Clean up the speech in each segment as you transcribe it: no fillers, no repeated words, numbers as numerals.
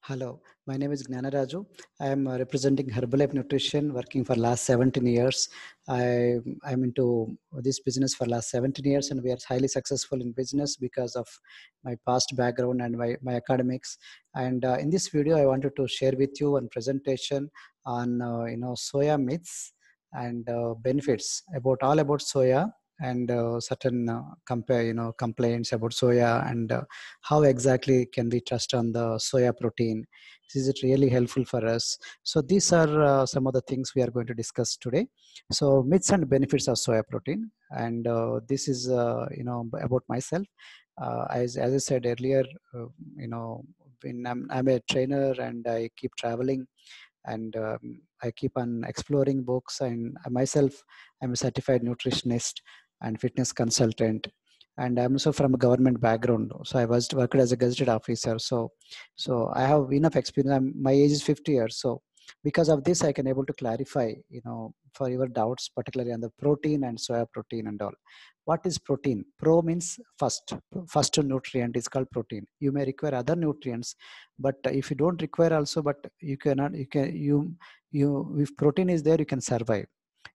Hello, my name is Gnanaraju. I am representing Herbalife Nutrition, working for last 17 years. I'm into this business for last 17 years, and we are highly successful in business because of my past background and my academics. And in this video, I wanted to share with you one presentation on soya myths and benefits about all about soya and certain complaints about soya and how exactly can we trust on the soya protein. Is it really helpful for us? So these are some of the things we are going to discuss today. So myths and benefits of soya protein, and this is about myself. As I said earlier, uh, you know when I'm a trainer and I keep traveling, and I keep on exploring books, and I myself I'm a certified nutritionist and fitness consultant, and I'm also from a government background, so I was worked as a gazetted officer. So I have enough experience. My age is 50 years, so because of this I can able to clarify for your doubts, particularly on the protein and soya protein and all. What is protein? Pro means first nutrient is called protein. You may require other nutrients, but if you don't require also, but you cannot, you if protein is there, you can survive.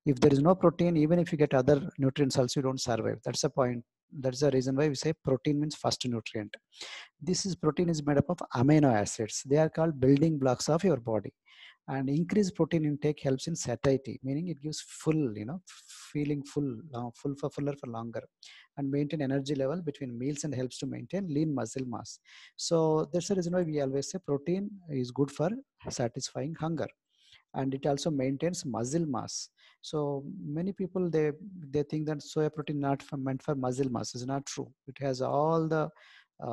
If there is no protein, even if you get other nutrients also, you don't survive. That's the point. That's the reason why we say protein means first nutrient. Protein is made up of amino acids. They are called building blocks of your body. And increased protein intake helps in satiety, meaning it gives full, feeling full, fuller for longer, and maintain energy level between meals, and helps to maintain lean muscle mass. So that's the reason why we always say protein is good for satisfying hunger, and it also maintains muscle mass. So many people, they think that soya protein not meant for muscle mass. Is not true. It has all the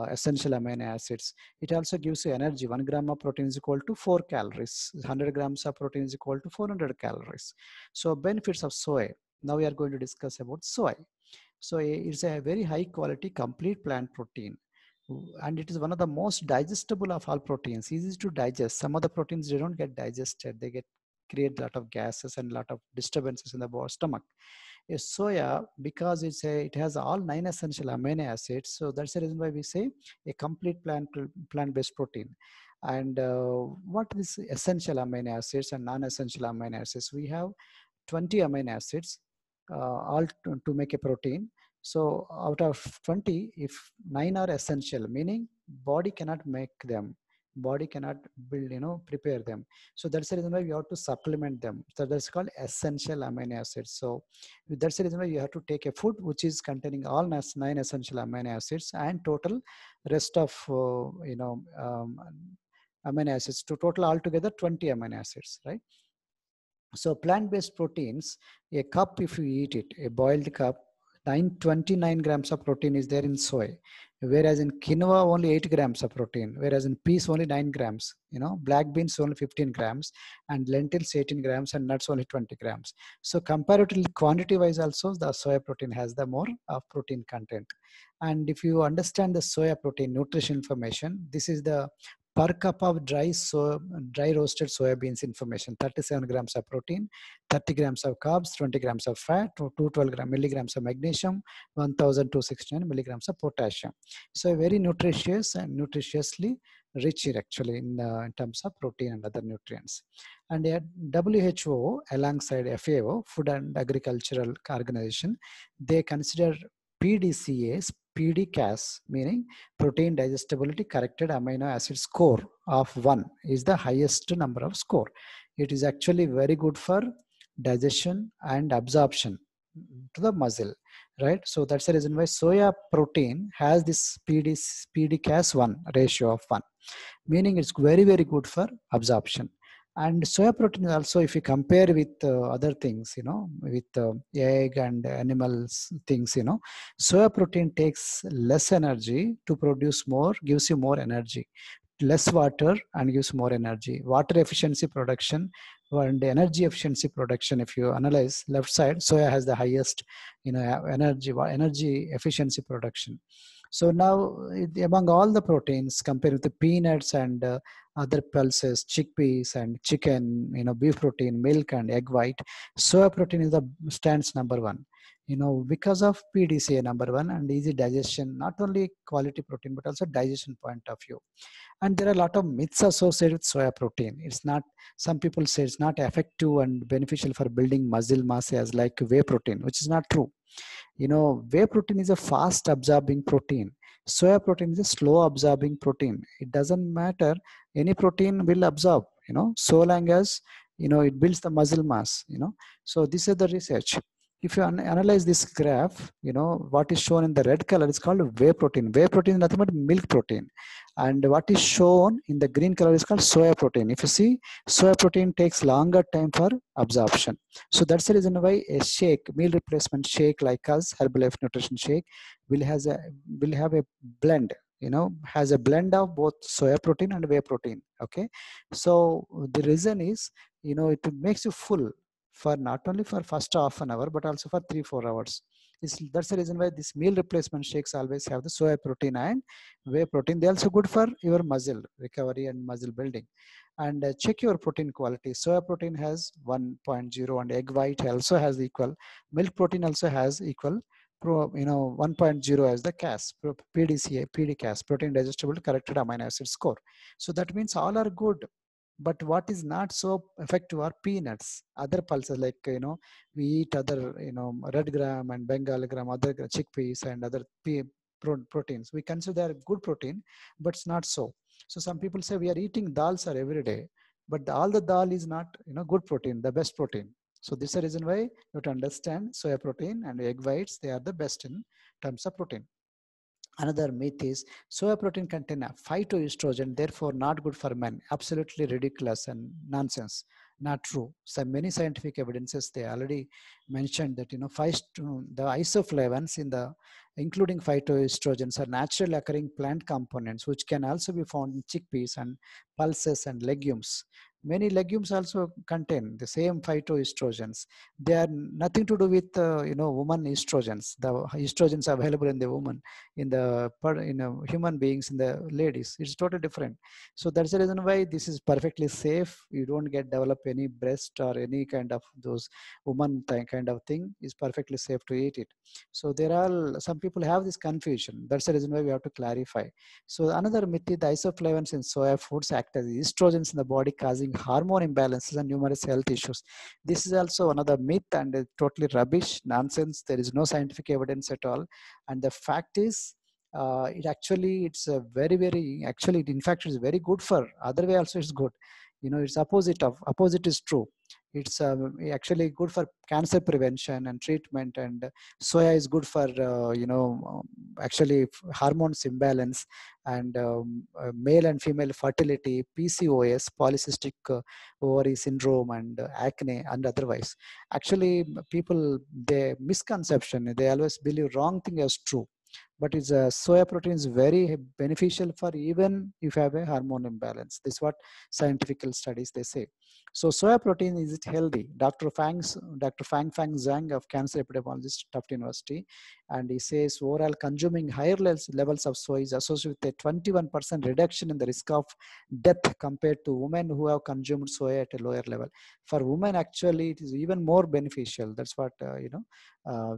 essential amino acids. It also gives you energy. 1 gram of protein is equal to 4 calories. 100 grams of protein is equal to 400 calories. So benefits of soy. Now we are going to discuss about soy. So it's a very high quality complete plant protein, and it is one of the most digestible of all proteins. Easy to digest. Some of the proteins, they don't get digested. They create a lot of gases and a lot of disturbances in the stomach. A soya, because it has all 9 essential amino acids, so that's the reason why we say a complete plant-based protein. And what is essential amino acids and non-essential amino acids? We have 20 amino acids, all to make a protein. So out of 20, if 9 are essential, meaning body cannot make them, body cannot build, prepare them. So that's the reason why we have to supplement them. So that's called essential amino acids. So that's the reason why you have to take a food which is containing all 9 essential amino acids, and total rest of amino acids, to total altogether 20 amino acids, right? So plant-based proteins, a cup, if you eat it, a boiled cup, 29 grams of protein is there in soy, whereas in quinoa only 8 grams of protein, whereas in peas only 9 grams, black beans only 15 grams, and lentils 18 grams, and nuts only 20 grams. So comparatively, quantity-wise also, the soya protein has the more of protein content. And if you understand the soya protein nutrition information, this is the per cup of dry roasted soybeans information: 37 grams of protein, 30 grams of carbs, 20 grams of fat, 212 milligrams of magnesium, 1269 milligrams of potassium. So very nutritious and nutritiously rich here actually in terms of protein and other nutrients. And yet WHO alongside FAO, Food and Agricultural Organization, they consider PDCAs, PDCAS, meaning protein digestibility corrected amino acid score of 1 is the highest number of score. It is actually very good for digestion and absorption to the muscle, right? So that's the reason why soya protein has this PDCAS 1 ratio of 1, meaning it's very, very good for absorption. And soya protein also, if you compare with other things, with egg and animals things, soya protein takes less energy to produce more, gives you more energy, less water and gives more energy. Water efficiency production and energy efficiency production, if you analyze left side, soya has the highest energy efficiency production. So now among all the proteins, compared with the peanuts and other pulses, chickpeas and chicken, beef protein, milk and egg white, soya protein is the stands number 1. because of PDCA number one and easy digestion, not only quality protein, but also digestion point of view. And there are a lot of myths associated with soya protein. It's not, some people say it's not effective and beneficial for building muscle mass as like whey protein, which is not true. Whey protein is a fast absorbing protein. Soya protein is a slow absorbing protein. It doesn't matter, any protein will absorb, so long as, it builds the muscle mass, So this is the research. If you analyze this graph, what is shown in the red color is called whey protein. Whey protein is nothing but milk protein. And what is shown in the green color is called soya protein. If you see, soya protein takes longer time for absorption. So that's the reason why a shake, meal replacement shake like us, Herbalife Nutrition Shake, will have a blend, has a blend of both soya protein and whey protein. Okay. So the reason is, it makes you full for not only for first half an hour, but also for 3-4 hours. That's the reason why this meal replacement shakes always have the soya protein and whey protein. They're also good for your muscle recovery and muscle building. And check your protein quality. Soya protein has 1.0 and egg white also has equal. Milk protein also has equal. 1.0 as the CAS, PDCA, PDCAS, protein digestible corrected amino acid score. So that means all are good. But what is not so effective are peanuts, other pulses like, we eat other, red gram and Bengal gram, other chickpeas and other proteins. We consider they are good protein, but it's not so. So some people say we are eating dal sir every day, but all the dal is not, good protein, the best protein. So this is the reason why you have to understand soya protein and egg whites, they are the best in terms of protein. Another myth is soya protein contain phytoestrogen, therefore not good for men. Absolutely ridiculous and nonsense. Not true. So many scientific evidences, they already mentioned that, the isoflavones in the, including phytoestrogens, are naturally occurring plant components which can also be found in chickpeas and pulses and legumes. Many legumes also contain the same phytoestrogens. They are nothing to do with, woman estrogens. The estrogens available in the woman, in the human beings, in the ladies, it's totally different. So that's the reason why this is perfectly safe. You don't get develop any breast or any kind of those woman kind of thing. Is perfectly safe to eat it. So there are some people have this confusion. That's the reason why we have to clarify. So another myth is the isoflavones in soya foods act as estrogens in the body, causing hormone imbalances and numerous health issues. This is also another myth and totally rubbish, nonsense. There is no scientific evidence at all. And the fact is, it's a very, actually, in fact, it's very good for other way also it's good. It's opposite is true. It's actually good for cancer prevention and treatment, and soya is good for, actually hormones imbalance and male and female fertility, PCOS, polycystic ovary syndrome, and acne and otherwise. Actually, people, they misconception, they always believe wrong thing as true. But it's soya protein is very beneficial for even if you have a hormone imbalance. This is what scientific studies they say. So soya protein, is it healthy? Dr. Fang Fang Zhang of cancer epidemiologist, Tufts University, and he says overall consuming higher levels of soy is associated with a 21% reduction in the risk of death compared to women who have consumed soya at a lower level. For women, actually, it is even more beneficial. That's what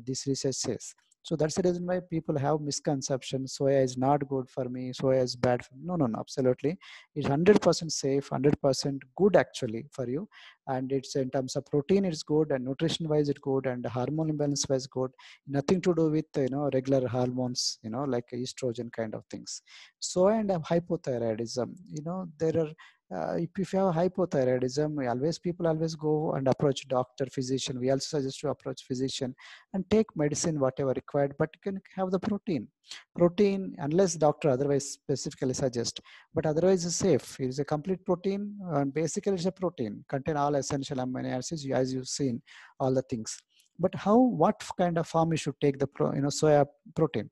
this research says. So that's the reason why people have misconception. Soya is not good for me. Soya is bad for me. No, absolutely. It's 100% safe, 100% good actually for you. And it's in terms of protein, it's good, and nutrition wise, it's good, and hormone imbalance wise, good. Nothing to do with, regular hormones, like estrogen kind of things. Soya and hypothyroidism, there are, if you have hypothyroidism, people always go and approach doctor, physician. We also suggest to approach physician and take medicine whatever required, but you can have the protein unless doctor otherwise specifically suggest, but otherwise it's safe. It is a complete protein, and basically it's a protein, contain all essential amino acids as you've seen all the things. But what kind of form you should take the soya protein?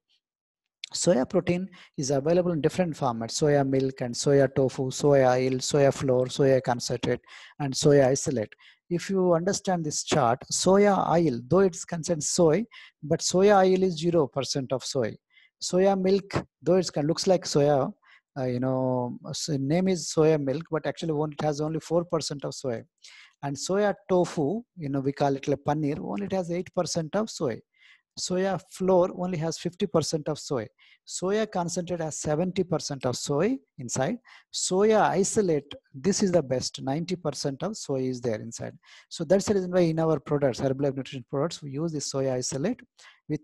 Soya protein is available in different formats: soya milk and soya tofu, soya oil, soya flour, soya concentrate, and soya isolate. If you understand this chart, soya oil, though it's considered soy, but soya oil is 0% of soy. Soya milk, though it looks like soya, name is soya milk, but actually it has only 4% of soy. And soya tofu, we call it like paneer, only it has 8% of soy. Soya flour only has 50% of soy. Soya concentrate has 70% of soy inside. Soya isolate, this is the best. 90% of soy is there inside. So that's the reason why in our products, Herbalife nutrition products, we use this soya isolate with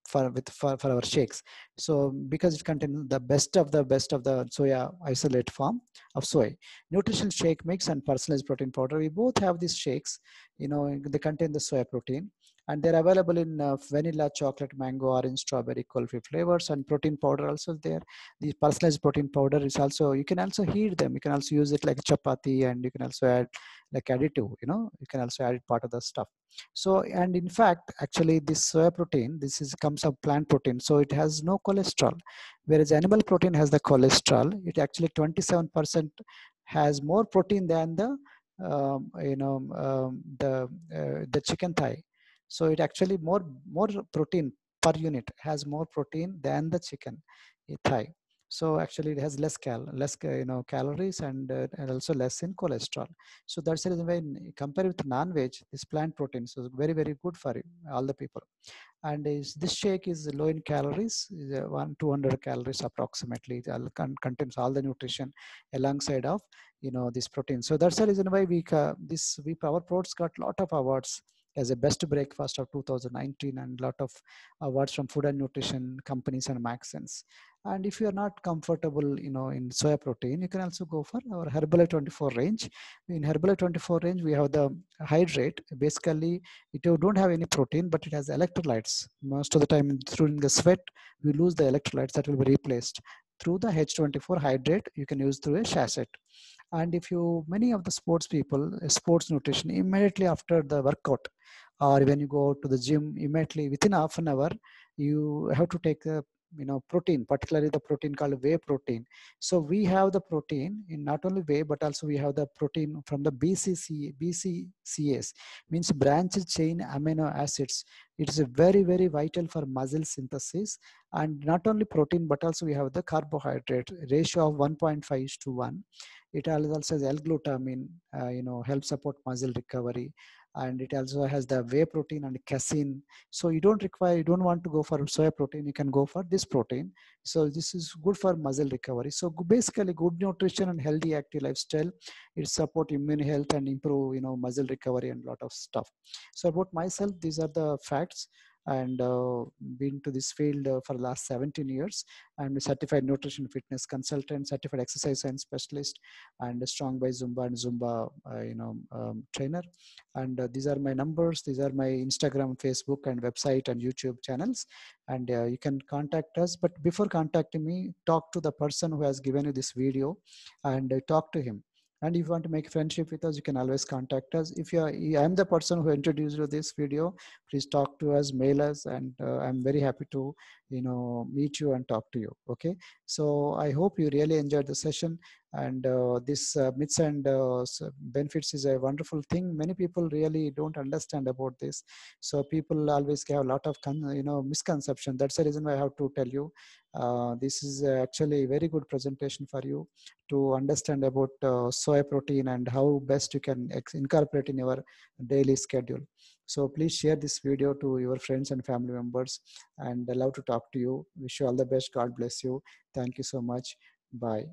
for our shakes. So because it contains the best of the soya isolate form of soy. Nutrition shake mix and personalized protein powder. We both have these shakes. They contain the soya protein, and they're available in vanilla, chocolate, mango, orange, strawberry, coffee flavors, and protein powder also there. The personalized protein powder is also, you can also heat them. You can also use it like chapati, and you can also add like additive, you can also add it part of the stuff. So, and in fact, actually this soya protein, this is comes of plant protein, so it has no cholesterol, whereas animal protein has the cholesterol. It actually 27% has more protein than the the chicken thigh. So it actually more protein per unit, has more protein than the chicken thigh. So actually it has less calories, and also less in cholesterol. So that's the reason why compared with non-veg, this plant protein is very very good for all the people. And this shake is low in calories, is 200 calories approximately. It contains all the nutrition alongside of this protein. So that's the reason why our products got lot of awards as a best breakfast of 2019, and lot of awards from food and nutrition companies and magazines. And if you are not comfortable in soya protein, you can also go for our Herbalife 24 range. In Herbalife 24 range, we have the hydrate. Basically, it don't have any protein, but it has electrolytes. Most of the time during the sweat, we lose the electrolytes, that will be replaced through the H24 hydrate. You can use through a sachet. And if you, many of the sports people, sports nutrition, immediately after the workout, or when you go to the gym, immediately within half an hour, you have to take a protein, particularly the protein called whey protein. So we have the protein in not only whey, but also we have the protein from the BCCAs, means branched chain amino acids. It is a very very vital for muscle synthesis. And not only protein, but also we have the carbohydrate ratio of 1.5:1. It also has L-glutamine, helps support muscle recovery. And it also has the whey protein and casein. So you don't want to go for soya protein, you can go for this protein. So this is good for muscle recovery. So basically good nutrition and healthy active lifestyle, it support immune health and improve muscle recovery and lot of stuff. So about myself, these are the facts. And been to this field for the last 17 years. I'm a certified nutrition fitness consultant, certified exercise science specialist, and a strong by Zumba and Zumba trainer. And these are my numbers. These are my Instagram, Facebook, and website and YouTube channels. And you can contact us. But before contacting me, talk to the person who has given you this video, and talk to him. And if you want to make friendship with us, you can always contact us. If I'm the person who introduced you this video, please talk to us, mail us, and I'm very happy to meet you and talk to you. Okay, so I hope you really enjoyed the session. And this myths and benefits is a wonderful thing. Many people really don't understand about this. So people always have a lot of misconception. That's the reason why I have to tell you this is actually a very good presentation for you to understand about soy protein and how best you can incorporate in your daily schedule. So please share this video to your friends and family members, and I love to talk to you. Wish you all the best. God bless you. Thank you so much. Bye.